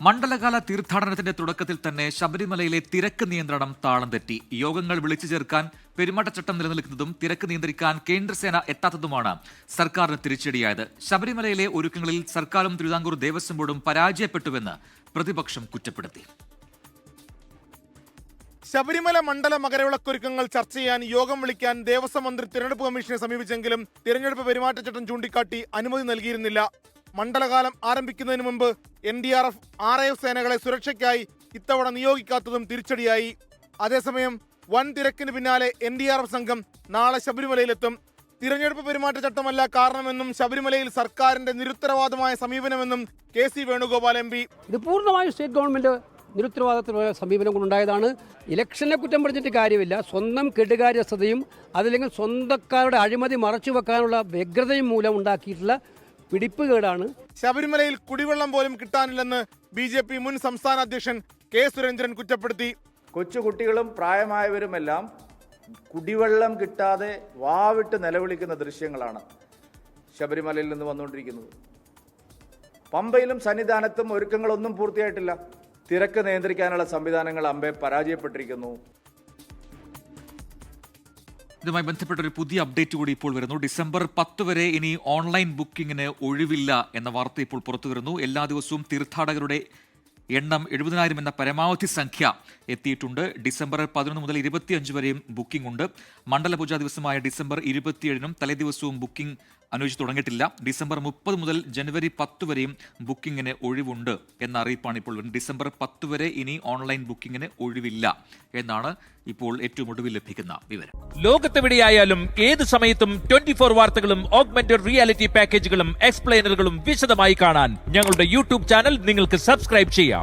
മണ്ഡലകാല തീർത്ഥാടനത്തിന്റെ തുടക്കത്തിൽ തന്നെ ശബരിമലയിലെ തിരക്ക് നിയന്ത്രണം താളം തെറ്റി. യോഗങ്ങൾ വിളിച്ചു ചേർക്കാൻ പെരുമാറ്റച്ചട്ടം നിലനിൽക്കുന്നതും തിരക്ക് നിയന്ത്രിക്കാൻ കേന്ദ്രസേന എത്താത്തതുമാണ് സർക്കാരിന് തിരിച്ചടിയായത്. ശബരിമലയിലെ ഒരുക്കങ്ങളിൽ സർക്കാരും തിരുവിതാംകൂർ ദേവസ്വം ബോർഡും പരാജയപ്പെട്ടുവെന്ന് പ്രതിപക്ഷം കുറ്റപ്പെടുത്തി. ശബരിമല മണ്ഡല മകരവിളക്കൊരുക്കങ്ങൾ ചർച്ച ചെയ്യാൻ യോഗം വിളിക്കാൻ ദേവസ്വം മന്ത്രി തിരഞ്ഞെടുപ്പ് കമ്മീഷനെ സമീപിച്ചെങ്കിലും തിരഞ്ഞെടുപ്പ് പെരുമാറ്റച്ചട്ടം ചൂണ്ടിക്കാട്ടി അനുമതി നൽകിയിരുന്നില്ല. മണ്ഡലകാലം ആരംഭിക്കുന്നതിന് മുമ്പ് NDRF, RAF സേനകളെ സുരക്ഷയ്ക്കായി ഇത്തവണ നിയോഗിക്കാത്തതും തിരിച്ചടിയായി. അതേസമയം വൻ തിരക്കിന് പിന്നാലെ NDRF സംഘം നാളെ ശബരിമലയിലെത്തും. തിരഞ്ഞെടുപ്പ് പെരുമാറ്റച്ചട്ടമല്ല കാരണമെന്നും ശബരിമലയിൽ സർക്കാരിന്റെ നിരുത്തരവാദമായ സമീപനമെന്നും KC വേണുഗോപാൽ MP. ഇത് പൂർണ്ണമായും സ്റ്റേറ്റ് ഗവൺമെന്റ് നിരുത്തരവാദത്തിലുള്ള സമീപനം കൊണ്ടുണ്ടായതാണ്. ഇലക്ഷനെ കുറ്റം പറഞ്ഞിട്ട് കാര്യമില്ല. സ്വന്തം കെടുകാര്യസ്ഥതയും അതല്ലെങ്കിൽ സ്വന്തക്കാരുടെ അഴിമതി മറച്ചു വെക്കാനുള്ള വ്യഗ്രതയും മൂലം ഉണ്ടാക്കിയിട്ടുള്ള പിടിപ്പുകേടാണ്. ശബരിമലയിൽ കുടിവെള്ളം പോലും കിട്ടാനില്ലെന്ന് BJP മുൻ സംസ്ഥാന അധ്യക്ഷൻ K. സുരേന്ദ്രൻ കുറ്റപ്പെടുത്തി. കൊച്ചുകുട്ടികളും പ്രായമായവരുമെല്ലാം കുടിവെള്ളം കിട്ടാതെ വാവിട്ട് നിലവിളിക്കുന്ന ദൃശ്യങ്ങളാണ് ശബരിമലയിൽ നിന്ന് വന്നുകൊണ്ടിരിക്കുന്നത്. പമ്പയിലും സന്നിധാനത്തും ഒരുക്കങ്ങളൊന്നും പൂർത്തിയായിട്ടില്ല. തിരക്ക് നിയന്ത്രിക്കാനുള്ള സംവിധാനങ്ങൾ അമ്പെ പരാജയപ്പെട്ടിരിക്കുന്നു. ഇതുമായി ബന്ധപ്പെട്ട ഒരു പുതിയ അപ്ഡേറ്റ് കൂടി ഇപ്പോൾ വരുന്നു. ഡിസംബർ 10 വരെ ഇനി ഓൺലൈൻ ബുക്കിങ്ങിന് ഒഴിവില്ല എന്ന വാർത്ത ഇപ്പോൾ പുറത്തു വരുന്നു. എല്ലാ ദിവസവും തീർത്ഥാടകരുടെ എണ്ണം 70,000 എന്ന പരമാവധി സംഖ്യ എത്തിയിട്ടുണ്ട്. ഡിസംബർ 11 മുതൽ 25 വരെയും ബുക്കിംഗ് ഉണ്ട്. മണ്ഡലപൂജാ ദിവസമായ ഡിസംബർ 27-നും തലേദിവസവും ബുക്കിംഗ് അനുവദിച്ചു തുടങ്ങിയിട്ടില്ല. ഡിസംബർ 30 മുതൽ ജനുവരി 10 വരെയും ബുക്കിങ്ങിന് ഒഴിവുണ്ട് എന്ന അറിയിപ്പാണ് ഇപ്പോൾ വരുന്നത്. ഡിസംബർ 10 വരെ ഇനി ഓൺലൈൻ ബുക്കിങ്ങിന് ഒഴിവില്ല എന്നാണ് ഇപ്പോൾ ഏറ്റവും ഒടുവിൽ ലഭിക്കുന്ന വിവരം. ലോകത്തെവിടെയായാലും ഏത് സമയത്തും 24 വാർത്തകളും ഓഗ്മെന്റഡ് റിയാലിറ്റി പാക്കേജുകളും എക്സ്പ്ലെയിനറുകളും വിശദമായി കാണാൻ ഞങ്ങളുടെ YouTube ചാനൽ നിങ്ങൾക്ക് സബ്സ്ക്രൈബ് ചെയ്യാം.